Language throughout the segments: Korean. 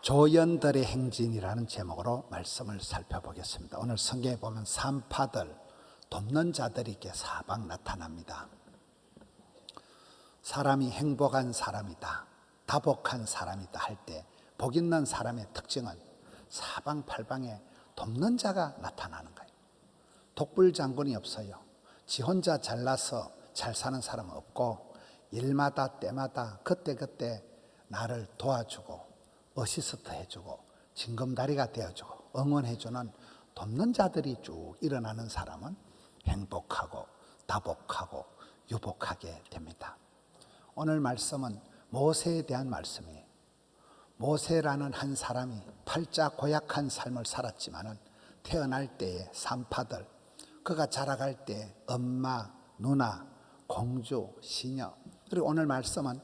조연들의 행진이라는 제목으로 말씀을 살펴보겠습니다. 오늘 성경에 보면 산파들, 돕는 자들이 이렇게 사방 나타납니다. 사람이 행복한 사람이다, 다복한 사람이다 할 때 복 있는 사람의 특징은 사방팔방에 돕는 자가 나타나는 거예요. 독불장군이 없어요. 지 혼자 잘나서 잘 사는 사람은 없고, 일마다 때마다 그때그때 나를 도와주고 어시스트 해주고 징검다리가 되어주고 응원해주는 돕는 자들이 쭉 일어나는 사람은 행복하고 다복하고 유복하게 됩니다. 오늘 말씀은 모세에 대한 말씀이에요. 모세라는 한 사람이 팔자 고약한 삶을 살았지만은 태어날 때의 산파들, 그가 자라갈 때 엄마, 누나, 공주, 시녀, 그리고 오늘 말씀은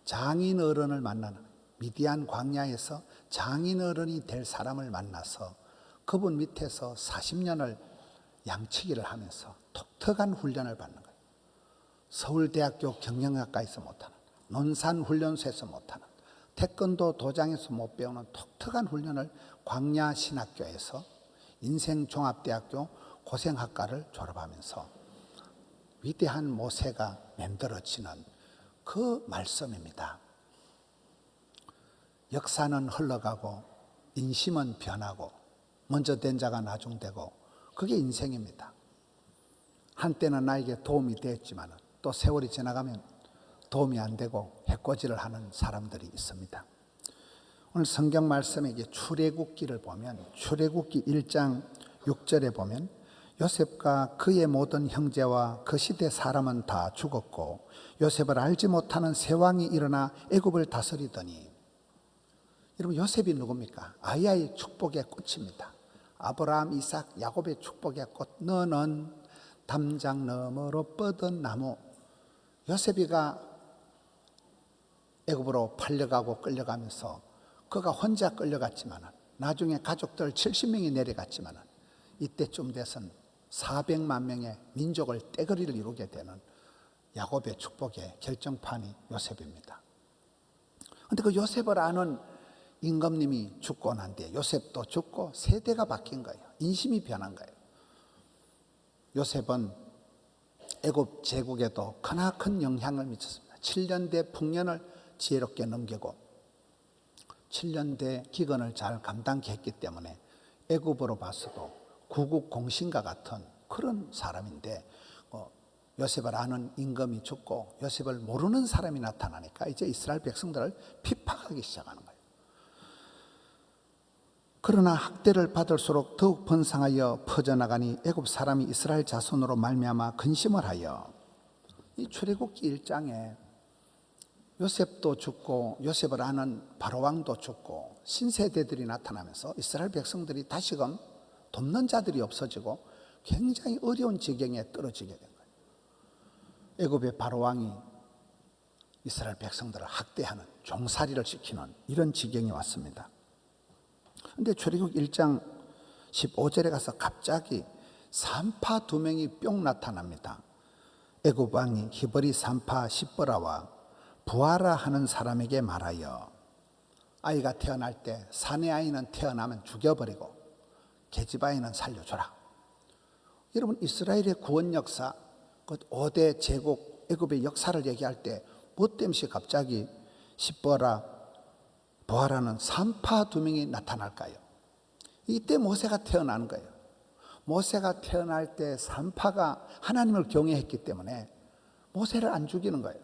장인 어른을 만나는, 미디안 광야에서 장인 어른이 될 사람을 만나서 그분 밑에서 40년을 양치기를 하면서 독특한 훈련을 받는 거예요. 서울대학교 경영학과에서 못하는, 논산훈련소에서 못하는, 태권도 도장에서 못 배우는 독특한 훈련을 광야신학교에서 인생종합대학교 고생학과를 졸업하면서 위대한 모세가 만들어지는 그 말씀입니다. 역사는 흘러가고 인심은 변하고 먼저 된 자가 나중되고, 그게 인생입니다. 한때는 나에게 도움이 되었지만 또 세월이 지나가면 도움이 안 되고 해코지를 하는 사람들이 있습니다. 오늘 성경 말씀에 출애굽기를 보면, 출애굽기 1장 6절에 보면 요셉과 그의 모든 형제와 그 시대 사람은 다 죽었고 요셉을 알지 못하는 새 왕이 일어나 애굽을 다스리더니, 여러분 요셉이 누굽니까? 아이의 축복의 꽃입니다. 아브라함, 이삭, 야곱의 축복의 꽃. 너는 담장 너머로 뻗은 나무. 요셉이가 애굽으로 팔려가고 끌려가면서 그가 혼자 끌려갔지만 나중에 가족들 70명이 내려갔지만 이때쯤 돼선 400만 명의 민족을 떼거리를 이루게 되는 야곱의 축복의 결정판이 요셉입니다. 그런데 그 요셉을 아는 임금님이 죽고 난 뒤에 요셉도 죽고 세대가 바뀐 거예요. 인심이 변한 거예요. 요셉은 애굽 제국에도 크나큰 영향을 미쳤습니다. 7년대 풍년을 지혜롭게 넘기고 7년대 기근을 잘 감당케 했기 때문에 애굽으로 봐서도 구국 공신과 같은 그런 사람인데, 요셉을 아는 임금이 죽고 요셉을 모르는 사람이 나타나니까 이제 이스라엘 백성들을 핍박하기 시작하는 거예요. 그러나 학대를 받을수록 더욱 번성하여 퍼져나가니 애굽 사람이 이스라엘 자손으로 말미암아 근심을 하여, 이 출애굽기 1장에 요셉도 죽고 요셉을 아는 바로왕도 죽고 신세대들이 나타나면서 이스라엘 백성들이 다시금 돕는 자들이 없어지고 굉장히 어려운 지경에 떨어지게 된 거예요. 애굽의 바로왕이 이스라엘 백성들을 학대하는, 종살이를 시키는 이런 지경이 왔습니다. 그런데 출애굽 1장 15절에 가서 갑자기 산파 2명이 뿅 나타납니다. 애굽 왕이 히브리 산파 시브라와 부하라 하는 사람에게 말하여, 아이가 태어날 때 사내 아이는 태어나면 죽여버리고 계집아이는 살려줘라. 여러분, 이스라엘의 구원 역사, 그 5대 제국 애굽의 역사를 얘기할 때 뭐 때문에 갑자기 시브라, 부하라는 산파 2명이 나타날까요? 이때 모세가 태어난 거예요. 모세가 태어날 때 산파가 하나님을 경외했기 때문에 모세를 안 죽이는 거예요.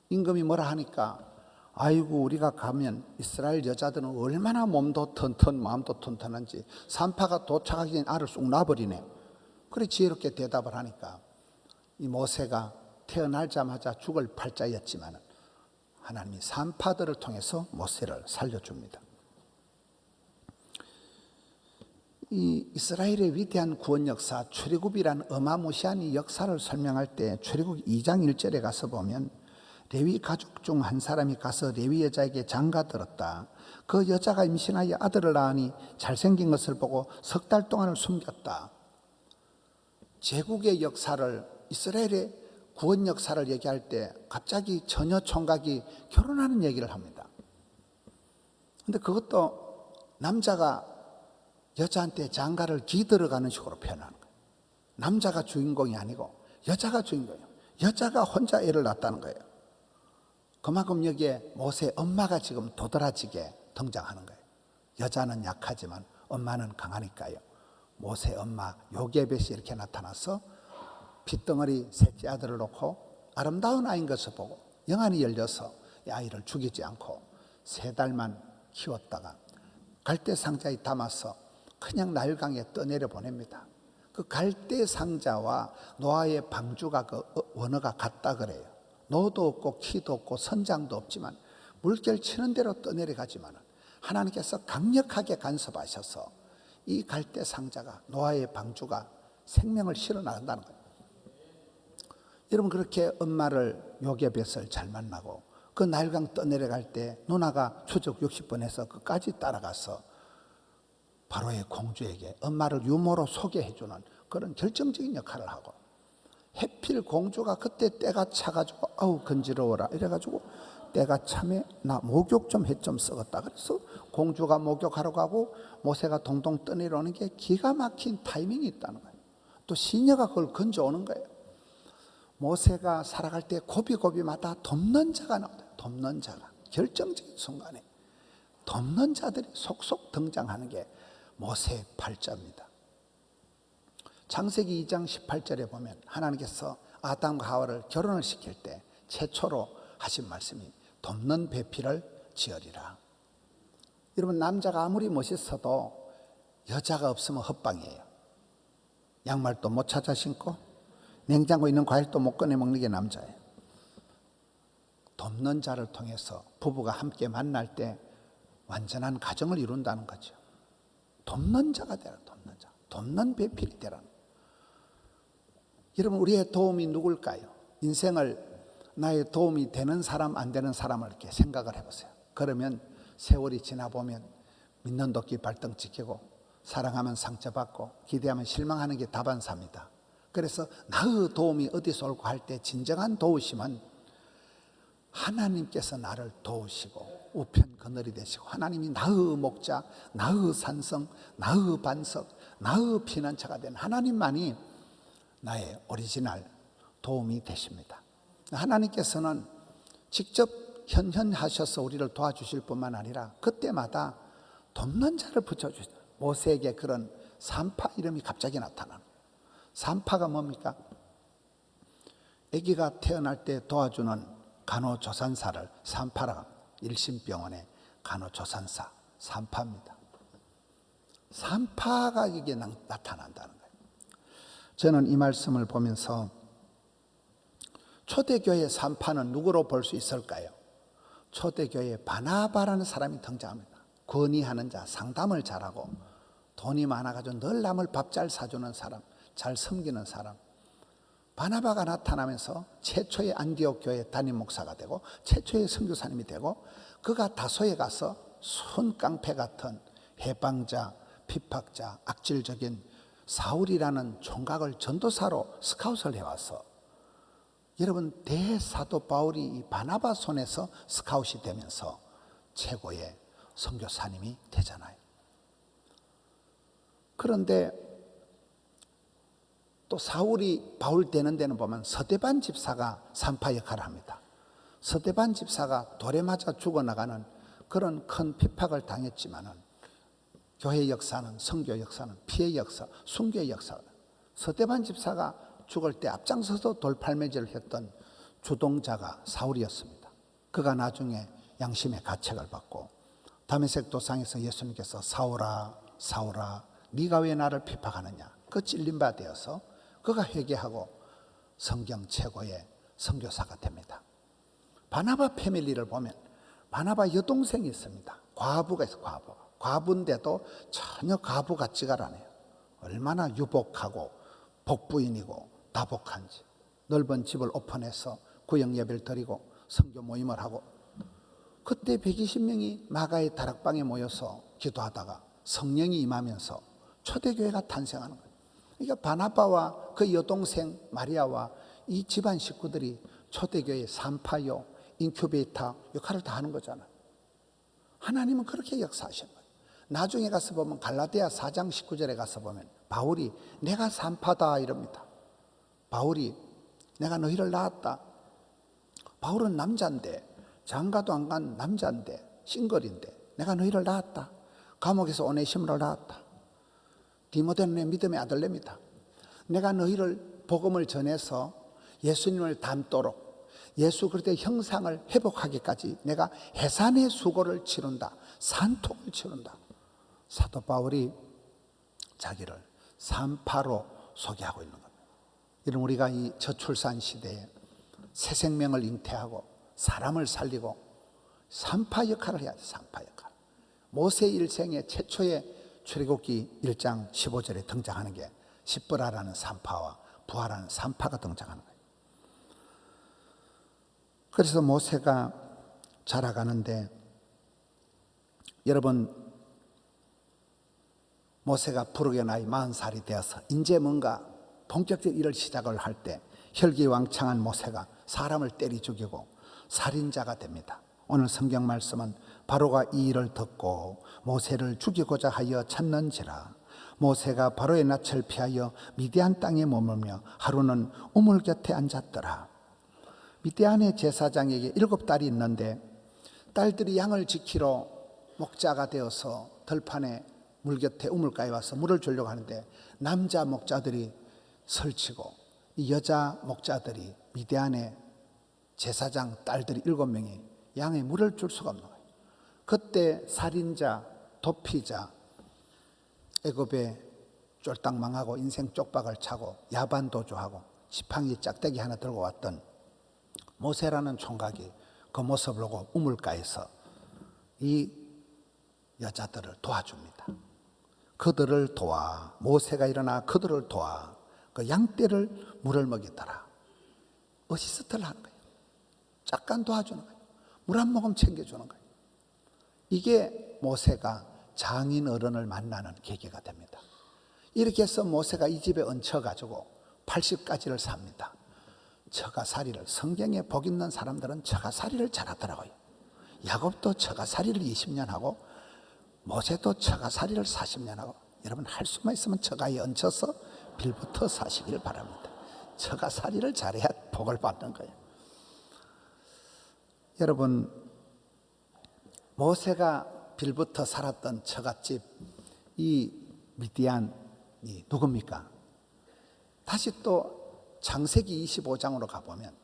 임금이 뭐라 하니까, 아이고 우리가 가면 이스라엘 여자들은 얼마나 몸도 튼튼 마음도 튼튼한지 산파가 도착하기 전에 알을 쑥 놔버리네. 그래 지혜롭게 대답을 하니까 이 모세가 태어나자마자 죽을 팔자였지만 하나님이 산파들을 통해서 모세를 살려줍니다. 이 이스라엘의 위대한 구원 역사, 출애굽이라는 어마무시한 이 역사를 설명할 때 출애굽 2장 1절에 가서 보면, 레위 가족 중 한 사람이 가서 레위 여자에게 장가들었다. 그 여자가 임신하여 아들을 낳으니 잘생긴 것을 보고 3달 동안을 숨겼다. 제국의 역사를, 이스라엘의 구원 역사를 얘기할 때 갑자기 처녀 총각이 결혼하는 얘기를 합니다. 근데 그것도 남자가 여자한테 장가를 기들어가는 식으로 표현하는 거예요. 남자가 주인공이 아니고 여자가 주인공이에요. 여자가 혼자 애를 낳았다는 거예요. 그만큼 여기에 모세 엄마가 지금 도드라지게 등장하는 거예요. 여자는 약하지만 엄마는 강하니까요. 모세 엄마 요게벳이 이렇게 나타나서 핏덩어리 셋째 아들을 놓고 아름다운 아이인 것을 보고 영안이 열려서 이 아이를 죽이지 않고 3달만 키웠다가 갈대 상자에 담아서 그냥 나일강에 떠내려 보냅니다. 그 갈대 상자와 노아의 방주가 그 원어가 같다 그래요. 노도 없고 키도 없고 선장도 없지만 물결 치는 대로 떠내려가지만 하나님께서 강력하게 간섭하셔서 이 갈대 상자가 노아의 방주가 생명을 실어 나간다는 거예요. 여러분 그렇게 엄마를 요게벳을 잘 만나고 그 나일강 떠내려갈 때 누나가 추적 60번 해서 끝까지 따라가서 바로의 공주에게 엄마를 유모로 소개해주는 그런 결정적인 역할을 하고 해필 공주가 그때 때가 차가지고 아우 건지러워라 이래가지고 때가 참에 나 목욕 좀 해 좀 썩었다. 그래서 공주가 목욕하러 가고 모세가 동동 떠내려오는 게 기가 막힌 타이밍이 있다는 거예요. 또 시녀가 그걸 건져오는 거예요. 모세가 살아갈 때 고비고비마다 돕는 자가 나온다. 돕는 자가 결정적인 순간에 돕는 자들이 속속 등장하는 게 모세의 발자입니다. 창세기 2장 18절에 보면 하나님께서 아담과 하와를 결혼을 시킬 때 최초로 하신 말씀이 돕는 배필을 지으리라. 여러분 남자가 아무리 멋있어도 여자가 없으면 헛방이에요. 양말도 못 찾아 신고 냉장고에 있는 과일도 못 꺼내 먹는 게 남자예요. 돕는 자를 통해서 부부가 함께 만날 때 완전한 가정을 이룬다는 거죠. 돕는 자가 되라. 돕는 자. 돕는 배필이 되라는 거예요. 여러분 우리의 도움이 누굴까요? 인생을 나의 도움이 되는 사람 안 되는 사람을 이렇게 생각을 해보세요. 그러면 세월이 지나보면 믿는 도끼 발등 찍히고 사랑하면 상처받고 기대하면 실망하는 게 다반사입니다. 그래서 나의 도움이 어디서 올고 할 때 진정한 도우심은 하나님께서 나를 도우시고 우편 그늘이 되시고 하나님이 나의 목자, 나의 산성, 나의 반석, 나의 피난처가 된 하나님만이 나의 오리지널 도움이 되십니다. 하나님께서는 직접 현현하셔서 우리를 도와주실 뿐만 아니라 그때마다 돕는 자를 붙여주시다. 모세에게 그런 산파 이름이 갑자기 나타나는. 산파가 뭡니까? 아기가 태어날 때 도와주는 간호조산사를 산파라 일심병원의 간호조산사 산파입니다. 산파가 이게 나타난다는 거예요. 저는 이 말씀을 보면서 초대교회 산파는 누구로 볼 수 있을까요? 초대교회에 바나바라는 사람이 등장합니다. 건의하는 자, 상담을 잘하고 돈이 많아가지고 늘 남을 밥 잘 사주는 사람, 잘 섬기는 사람. 바나바가 나타나면서 최초의 안디옥 교회 담임 목사가 되고 최초의 선교사님이 되고 그가 다소에 가서 순깡패 같은 해방자, 핍박자, 악질적인 사울이라는 총각을 전도사로 스카웃을 해와서 여러분 대사도 바울이 이 바나바 손에서 스카웃이 되면서 최고의 선교사님이 되잖아요. 그런데 또 사울이 바울 되는 데는 보면 서대반 집사가 산파 역할을 합니다. 서대반 집사가 돌에 맞아 죽어나가는 그런 큰 핍박을 당했지만은 교회 역사는 선교 역사는 피해 역사, 순교의 역사. 서대반 집사가 죽을 때 앞장서서 돌팔매질을 했던 주동자가 사울이었습니다. 그가 나중에 양심의 가책을 받고 다메섹 도상에서 예수님께서 사울아 사울아 네가 왜 나를 핍박하느냐 그 찔린 바 되어서 그가 회개하고 성경 최고의 선교사가 됩니다. 바나바 패밀리를 보면 바나바 여동생이 있습니다. 과부가 있어요. 과부인데도 전혀 과부 같지가 않아요. 얼마나 유복하고 복부인이고 다복한지 넓은 집을 오픈해서 구역 예배를 드리고 선교 모임을 하고 그때 120명이 마가의 다락방에 모여서 기도하다가 성령이 임하면서 초대교회가 탄생하는 거예요. 그러니까 바나바와 그 여동생 마리아와 이 집안 식구들이 초대교회의 산파요 인큐베이터 역할을 다 하는 거잖아요. 하나님은 그렇게 역사하신 거예요. 나중에 가서 보면 갈라디아 4장 19절에 가서 보면 바울이 내가 산파다 이럽니다. 바울이 내가 너희를 낳았다. 바울은 남자인데, 장가도 안 간 남자인데, 싱글인데 내가 너희를 낳았다. 감옥에서 오네시모를 낳았다. 디모데는 내 믿음의 아들내미다. 내가 너희를 복음을 전해서 예수님을 닮도록 예수 그리스도의 형상을 회복하기까지 내가 해산의 수고를 치른다. 산통을 치른다. 사도 바울이 자기를 산파로 소개하고 있는 겁니다. 이런 우리가 이 저출산 시대에 새 생명을 잉태하고 사람을 살리고 산파 역할을 해야 돼. 산파 역할. 모세 일생의 최초의 출애굽기 1장 15절에 등장하는 게 십브라라는 산파와 부하라는 산파가 등장하는 거예요. 그래서 모세가 자라가는데, 여러분 모세가 부르게 나이 40살이 되어서 이제 뭔가 본격적 일을 시작을 할 때 혈기왕창한 모세가 사람을 때리 죽이고 살인자가 됩니다. 오늘 성경 말씀은 바로가 이 일을 듣고 모세를 죽이고자 하여 찾는지라. 모세가 바로의 낯을 피하여 미디안 땅에 머물며 하루는 우물 곁에 앉았더라. 미디안의 제사장에게 7딸이 있는데 딸들이 양을 지키러 목자가 되어서 들판에 물 곁에 우물가에 와서 물을 주려고 하는데 남자 목자들이 설치고 이 여자 목자들이 미디안의 제사장 딸들이 7명이 양에 물을 줄 수가 없는 거예요. 그때 살인자, 도피자, 애굽에 쫄딱 망하고 인생 쪽박을 차고 야반 도주하고 지팡이 짝대기 하나 들고 왔던 모세라는 총각이 그 모습을 보고 우물가에서 이 여자들을 도와줍니다. 그들을 도와, 모세가 일어나 그들을 도와 그 양떼를 물을 먹이더라. 어시스트를 하는 거예요. 잠깐 도와주는 거예요. 물 한 모금 챙겨주는 거예요. 이게 모세가 장인 어른을 만나는 계기가 됩니다. 이렇게 해서 모세가 이 집에 얹혀가지고 80가지를 삽니다. 처가살이를, 성경에 복 있는 사람들은 처가살이를 잘하더라고요. 야곱도 처가살이를 20년 하고 모세도 처가살이를 40년 하고, 여러분 할 수만 있으면 처가에 얹혀서 빌부터 사시길 바랍니다. 처가살이를 잘해야 복을 받는 거예요. 여러분 모세가 빌부터 살았던 처갓집 이 미디안이 누굽니까? 다시 또 창세기 25장으로 가보면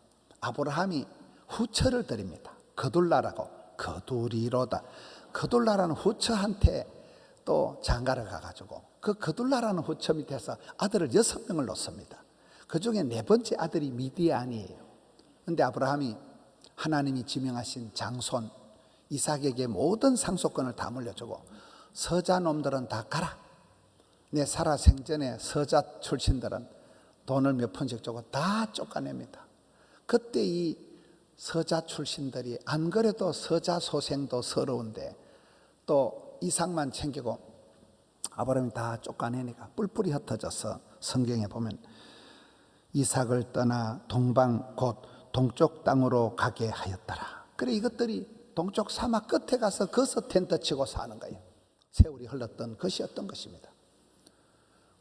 아브라함이 후처를 드립니다. 거둘라라고, 거두리로다. 거둘라라는 후처한테 또 장가를 가가지고 그 거둘라라는 후처 밑에서 아들을 6명을 놓습니다. 그 중에 4번째 아들이 미디안이에요. 그런데 아브라함이 하나님이 지명하신 장손 이삭에게 모든 상속권을 다 물려주고 서자 놈들은 다 가라. 내 살아 생전에 서자 출신들은 돈을 몇 푼씩 주고 다 쫓아냅니다. 그때 이 서자 출신들이 안 그래도 서자 소생도 서러운데 또 이삭만 챙기고 아브라함이 다 쫓아내니까 뿔뿔이 흩어져서 성경에 보면 이삭을 떠나 동방 곧 동쪽 땅으로 가게 하였더라. 그래 이것들이 동쪽 사막 끝에 가서 거기서 텐트 치고 사는 거예요. 세월이 흘렀던 것이었던 것입니다.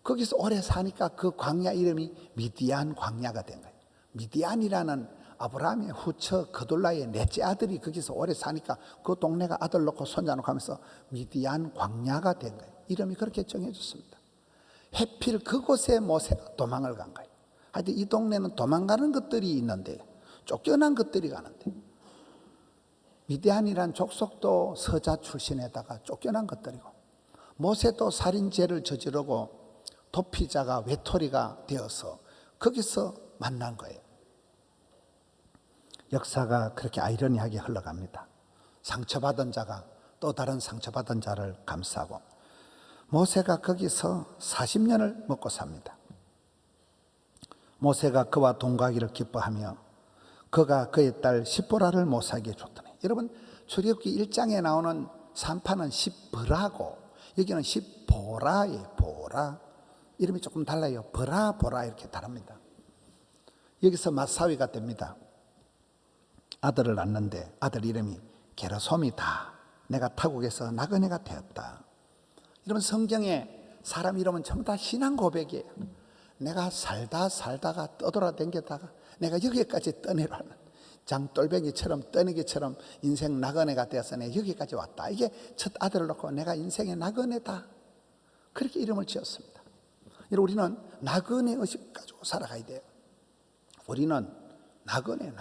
거기서 오래 사니까 그 광야 이름이 미디안 광야가 된 거예요. 미디안이라는 아브라함의 후처 거둘라의 넷째 아들이 거기서 오래 사니까 그 동네가 아들 놓고 손자 놓고 하면서 미디안 광야가 된 거예요. 이름이 그렇게 정해졌습니다. 해필 그곳에 모세가 도망을 간 거예요. 하여튼 이 동네는 도망가는 것들이 있는데 쫓겨난 것들이 가는데 미디안이란 족속도 서자 출신에다가 쫓겨난 것들이고 모세도 살인죄를 저지르고 도피자가 외톨이가 되어서 거기서 만난 거예요. 역사가 그렇게 아이러니하게 흘러갑니다. 상처받은 자가 또 다른 상처받은 자를 감싸고 모세가 거기서 40년을 먹고 삽니다. 모세가 그와 동거하기를 기뻐하며 그가 그의 딸 십보라를 모세에게 줬더니, 여러분 출애굽기 1장에 나오는 산파는 십보라고 여기는 십보라예요. 보라 이름이 조금 달라요. 보라 이렇게 다릅니다. 여기서 맞사위가 됩니다. 아들을 낳는데 아들 이름이 게르솜이다 내가 타국에서 나그네가 되었다. 이러면 성경에 사람 이름은 전부 다 신앙 고백이에요. 내가 살다가 떠돌아다니다가 내가 여기까지 떠내려는 장돌뱅이처럼 떠내기처럼 인생 나그네가 되어서 내가 여기까지 왔다. 이게 첫 아들을 놓고 내가 인생의 나그네다. 그렇게 이름을 지었습니다. 우리는 나그네 의식 가지고 살아가야 돼요. 우리는 나그네.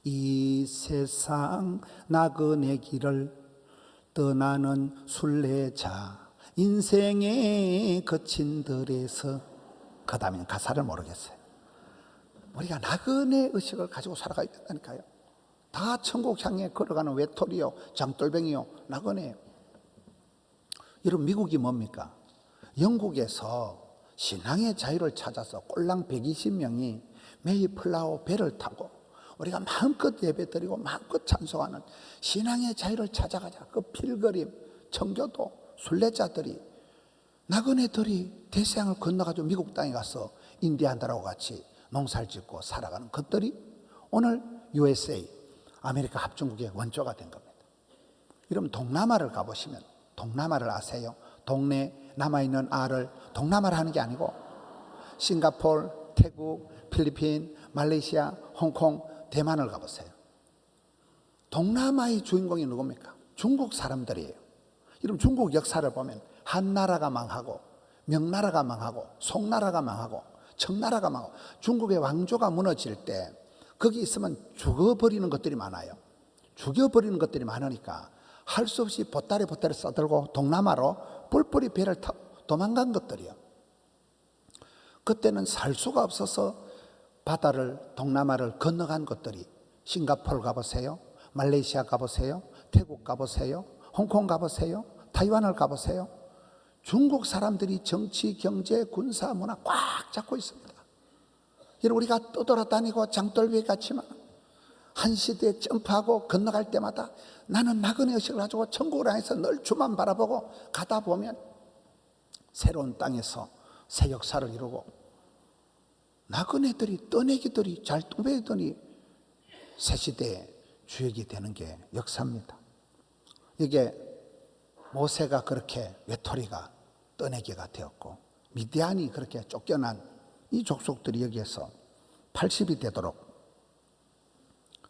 이 세상 나그네 길을 떠나는 순례자, 인생의 거친 들에서, 그 다음에 가사를 모르겠어요. 우리가 나그네 의식을 가지고 살아가야 된다니까요. 다 천국 향해 걸어가는 외톨이요, 장돌뱅이요, 나그네요. 여러분, 미국이 뭡니까? 영국에서 신앙의 자유를 찾아서 꼴랑 120명이 메이플라워 배를 타고 우리가 마음껏 예배드리고 마음껏 찬송하는 신앙의 자유를 찾아가자. 그 필거림, 청교도, 순례자들이, 나그네들이 대서양을 건너가지고 미국 땅에 가서 인디안들하고 같이 농사를 짓고 살아가는 것들이 오늘 USA, 아메리카 합중국의 원조가 된 겁니다. 여러분, 동남아를 가보시면, 동남아를 아세요? 동네 남아있는 알을 동남아를 하는 게 아니고 싱가포르, 태국, 필리핀, 말레이시아, 홍콩, 대만을 가보세요. 동남아의 주인공이 누굽니까? 중국 사람들이에요. 여러분, 중국 역사를 보면 한나라가 망하고 명나라가 망하고 송나라가 망하고 청나라가 망하고 중국의 왕조가 무너질 때 거기 있으면 죽어버리는 것들이 많아요. 죽여버리는 것들이 많으니까 할 수 없이 보따리 싸들고 동남아로 뿔뿔이 배를 타고 도망간 것들이요. 그때는 살 수가 없어서 바다를, 동남아를 건너간 것들이, 싱가포르 가보세요, 말레이시아 가보세요, 태국 가보세요, 홍콩 가보세요, 타이완을 가보세요. 중국 사람들이 정치, 경제, 군사, 문화 꽉 잡고 있습니다. 여러분, 우리가 떠돌아다니고 장돌비 같지만 한 시대에 점프하고 건너갈 때마다 나는 나그네 의식을 가지고 천국을 향해서 늘 주만 바라보고 가다 보면 새로운 땅에서 새 역사를 이루고 나그네들이, 떠내기들이 잘 뚱배더니 새 시대의 주역이 되는 게 역사입니다. 이게 모세가 그렇게 외톨이가 떠내기가 되었고 미디안이 그렇게 쫓겨난 이 족속들이 여기에서 80이 되도록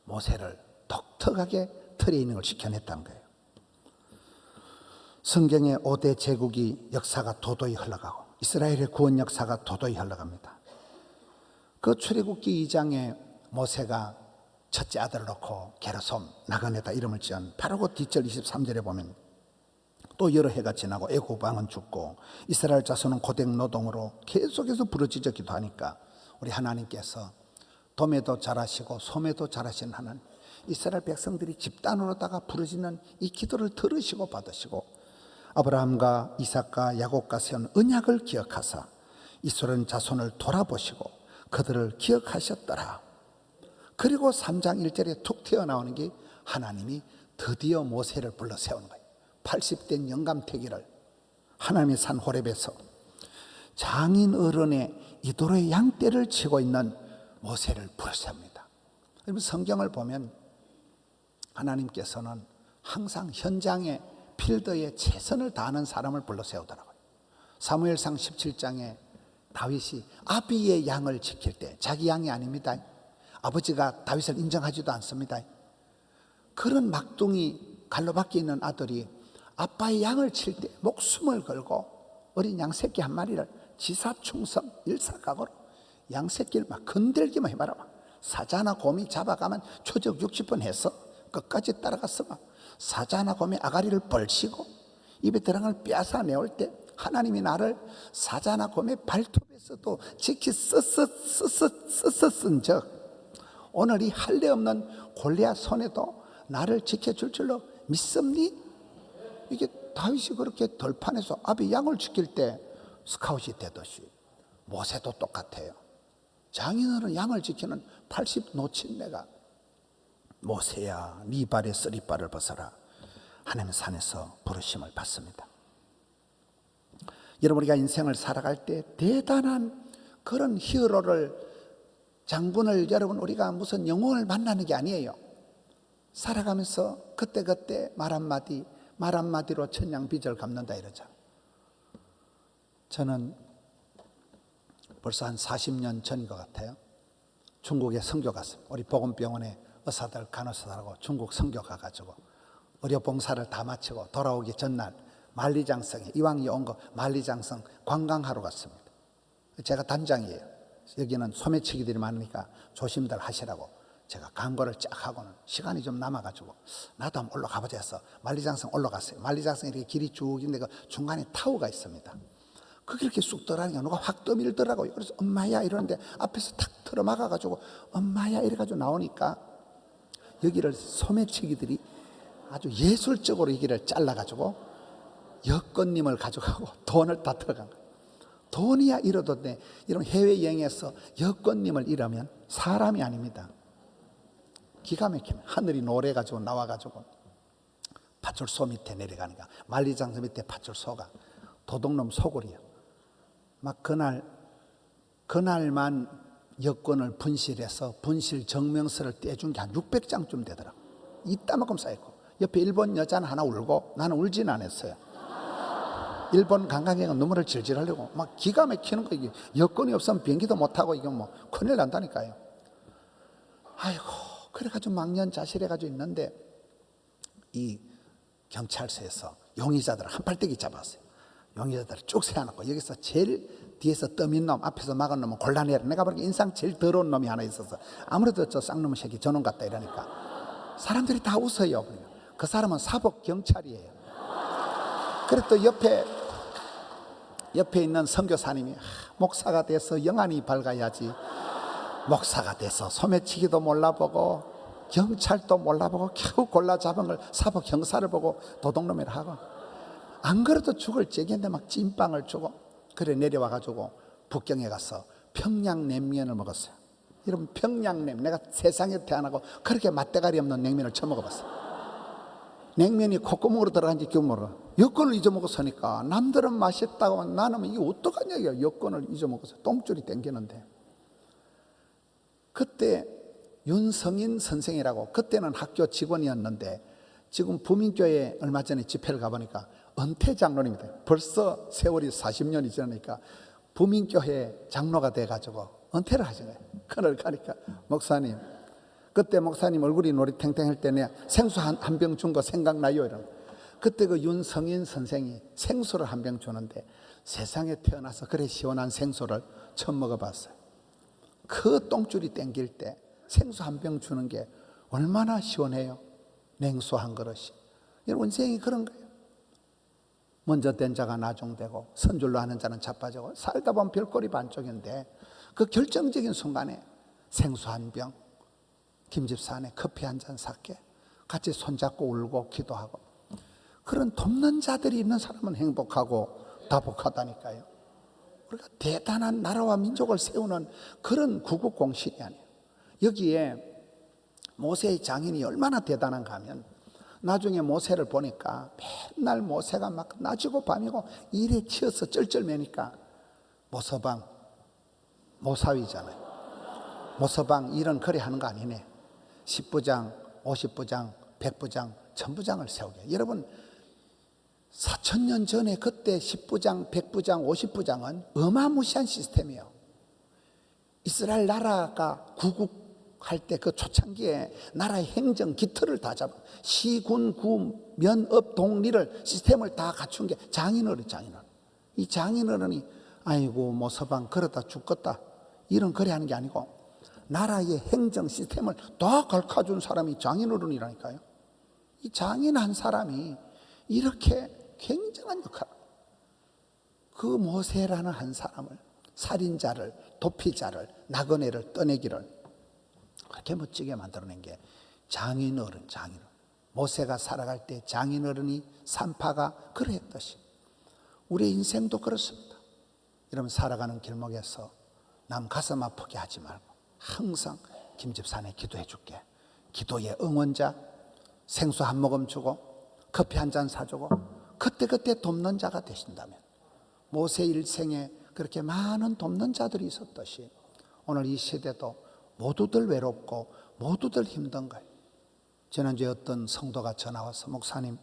모세를 독특하게 트레이닝을 시켜냈다는 거예요. 성경의 5대 제국이 역사가 도도히 흘러가고 이스라엘의 구원 역사가 도도히 흘러갑니다. 그 출애굽기 2장에 모세가 첫째 아들을 놓고 게르솜, 나그네다 이름을 지은 바로 그 뒷절 23절에 보면 또 여러 해가 지나고 애굽 왕은 죽고 이스라엘 자손은 고된 노동으로 계속해서 부르짖어 기도하니까 우리 하나님께서 돔에도 잘하시고 솜에도 잘하시는 하나님, 이스라엘 백성들이 집단으로다가 부르짖는 이 기도를 들으시고 받으시고 아브라함과 이삭과 야곱과 세운 언약을 기억하사 이스라엘 자손을 돌아보시고 그들을 기억하셨더라. 그리고 3장 1절에 툭 튀어나오는 게 하나님이 드디어 모세를 불러 세우는 거예요. 80된 영감태기를 하나님의 산 호렙에서 장인 어른의 이도로의 양떼를 치고 있는 모세를 불러 세웁니다. 여러분, 성경을 보면 하나님께서는 항상 현장에 필드에 최선을 다하는 사람을 불러 세우더라고요. 사무엘상 17장에 다윗이 아비의 양을 지킬 때, 자기 양이 아닙니다. 아버지가 다윗을 인정하지도 않습니다. 그런 막둥이 갈로 밖에 있는 아들이 아빠의 양을 칠 때 목숨을 걸고 어린 양새끼 한 마리를 지사충성 일사각오로 양새끼를 막 건들기만 해봐라. 사자나 곰이 잡아가면 초적 60번 해서 끝까지 따라가서 막 사자나 곰의 아가리를 벌시고 입에 들어간 걸 빼앗아내올 때 하나님이 나를 사자나 곰의 발톱에서도 지키 쓴 적 오늘 이 할례 없는 골리앗 손에도 나를 지켜줄 줄로 믿습니? 이게 다윗이 그렇게 들판에서 아비 양을 지킬 때 스카웃이 되듯이 모세도 똑같아요. 장인어른 양을 지키는 80 노친내가 모세야 네 발에 쓰리발을 벗어라 하나님의 산에서 부르심을 받습니다. 여러분, 우리가 인생을 살아갈 때 대단한 그런 히어로를, 장군을, 여러분, 우리가 무슨 영웅을 만나는 게 아니에요. 살아가면서 그때그때 말 한마디로 천냥 빚을 갚는다 이러죠. 저는 벌써 한 40년 전인 것 같아요. 중국에 선교 갔습니다. 우리 보건병원에 의사들, 간호사들하고 중국 선교 가가지고 의료봉사를 다 마치고 돌아오기 전날 만리장성에, 이왕이 온 거 만리장성 관광하러 갔습니다. 제가 단장이에요. 여기는 소매치기들이 많으니까 조심들 하시라고 제가 광고를 쫙 하고는 시간이 좀 남아가지고 나도 한번 올라가보자 해서 만리장성 올라갔어요. 만리장성 이렇게 길이 쭉 있는데 그 중간에 타워가 있습니다. 그게 이렇게 쑥 들어가니까 누가 확 떠밀더라고요. 그래서 엄마야 이러는데 앞에서 탁 틀어막아가지고 엄마야 이래가지고 나오니까 여기를 소매치기들이 아주 예술적으로 여기를 잘라가지고 여권님을 가져가고 돈을 다 들어간 거예요. 돈이야 잃어도 돼. 이런 해외여행에서 여권님을 잃으면 사람이 아닙니다. 기가 막히네. 하늘이 노래가지고 나와가지고 파출소 밑에 내려가니까 만리장성 밑에 파출소가 도둑놈 소굴이야. 막 그날만 여권을 분실해서 분실 증명서를 떼준 게 한 600장쯤 되더라고. 이따만큼 쌓였고 옆에 일본 여자는 하나 울고 나는 울진 않았어요. 일본 관광객은 눈물을 질질 흘리고 막 기가 막히는 거. 이게 여권이 없으면 비행기도 못 타고 이게 뭐 큰일 난다니까요. 아이고 그래가지고 망연자실해가지고 있는데 이 경찰서에서 용의자들을 한팔떼기 잡았어요. 용의자들을 쭉 세워놓고 여기서 제일 뒤에서 떠민 놈, 앞에서 막은 놈은 곤란해라. 내가 보니까 인상 제일 더러운 놈이 하나 있어서 아무래도 저 쌍놈의 새끼 저놈 같다 이러니까 사람들이 다 웃어요. 그 사람은 사복 경찰이에요. 그래 또 옆에 있는 선교사님이 목사가 돼서 영안이 밝아야지, 목사가 돼서 소매치기도 몰라보고 경찰도 몰라보고 겨우 골라 잡은 걸 사복 형사를 보고 도둑놈이라 하고, 안 그래도 죽을 째겠는데 막 찐빵을 주고 그래 내려와가지고 북경에 가서 평양냉면을 먹었어요. 여러분 평양냉면, 내가 세상에 태어나고 그렇게 맛대가리 없는 냉면을 처음 먹어봤어요. 냉면이 콧구멍으로 들어간지 기억 모르고 여권을 잊어먹었으니까 남들은 맛있다고 나는 이게 어떡하냐 이게 여권을 잊어먹어서 똥줄이 땡기는데, 그때 윤성인 선생이라고, 그때는 학교 직원이었는데 지금 부민교회 얼마 전에 집회를 가보니까 은퇴 장로입니다. 벌써 세월이 40년이 지나니까 부민교회 장로가 돼가지고 은퇴를 하신 거예요. 그날 가니까 목사님, 그때 목사님 얼굴이 노리탱탱할 때 내가 생수 한 병 준 거 생각나요? 이런. 그때 그 윤성인 선생이 생수를 한 병 주는데 세상에 태어나서 그래 시원한 생수를 처음 먹어봤어요. 그 똥줄이 땡길 때 생수 한 병 주는 게 얼마나 시원해요. 냉수 한 그릇이. 여러분 인생이 그런 거예요. 먼저 된 자가 나중되고 선줄로 하는 자는 자빠지고, 살다 보면 별꼴이 반쪽인데 그 결정적인 순간에 생수 한 병, 김집사안에 커피 한 잔 샀게 같이 손잡고 울고 기도하고, 그런 돕는 자들이 있는 사람은 행복하고 다복하다니까요. 우리가 대단한 나라와 민족을 세우는 그런 구국공신이 아니에요. 여기에 모세의 장인이 얼마나 대단한가 하면, 나중에 모세를 보니까 맨날 모세가 막 낮이고 밤이고 일에 치여서 쩔쩔매니까 모서방, 모사위잖아요. 모서방 일은 그래 하는 거 아니네. 10부장, 50부장, 100부장, 1000부장을 세우게. 여러분 4000년 전에 그때 10부장, 100부장, 50부장은 어마무시한 시스템이에요. 이스라엘 나라가 구국할 때 그 초창기에 나라의 행정 기틀을 다 잡아 시군, 구, 면업, 동리를 시스템을 다 갖춘 게 장인어른. 이 장인어른이 아이고 뭐 서방 그러다 죽겠다 이런 거래 하는 게 아니고 나라의 행정 시스템을 다 가르쳐준 사람이 장인어른이라니까요. 이 장인 한 사람이 이렇게 굉장한 역할, 그 모세라는 한 사람을, 살인자를, 도피자를, 나그네를 떠내기를 그렇게 멋지게 만들어낸 게 장인어른. 모세가 살아갈 때 장인어른이 산파가 그랬듯이 우리의 인생도 그렇습니다. 여러분 살아가는 길목에서 남 가슴 아프게 하지 말고 항상 김집사네 기도해 줄게, 기도의 응원자, 생수 한 모금 주고 커피 한 잔 사주고 그때 돕는 자가 되신다면, 모세 일생에 그렇게 많은 돕는 자들이 있었듯이 오늘 이 시대도 모두들 외롭고 모두들 힘든 거예요. 지난주에 어떤 성도가 전화 와서 목사님,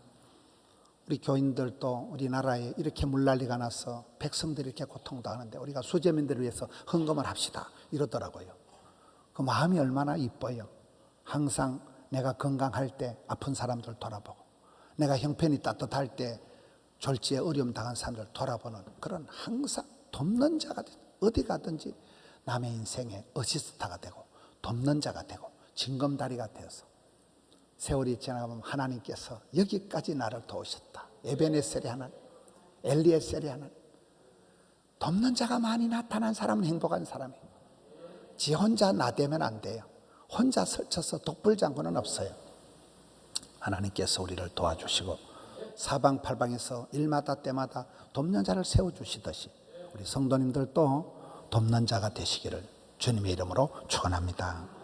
우리 교인들도 우리나라에 이렇게 물난리가 나서 백성들이 이렇게 고통당하는데 우리가 수재민들을 위해서 헌금을 합시다 이러더라고요. 그 마음이 얼마나 이뻐요. 항상 내가 건강할 때 아픈 사람들 돌아보고, 내가 형편이 따뜻할 때 졸지에 어려움 당한 사람들 돌아보는 그런 항상 돕는 자가 되고, 어디 가든지 남의 인생에 어시스타가 되고 돕는 자가 되고 징검다리가 되어서 세월이 지나가면 하나님께서 여기까지 나를 도우셨다. 에베네셀이 하나님, 엘리에셀이 하나님. 돕는 자가 많이 나타난 사람은 행복한 사람이에요. 지 혼자 나대면 안 돼요. 혼자 설쳐서 독불장군은 없어요. 하나님께서 우리를 도와주시고 사방팔방에서 일마다 때마다 돕는 자를 세워주시듯이 우리 성도님들도 돕는 자가 되시기를 주님의 이름으로 축원합니다.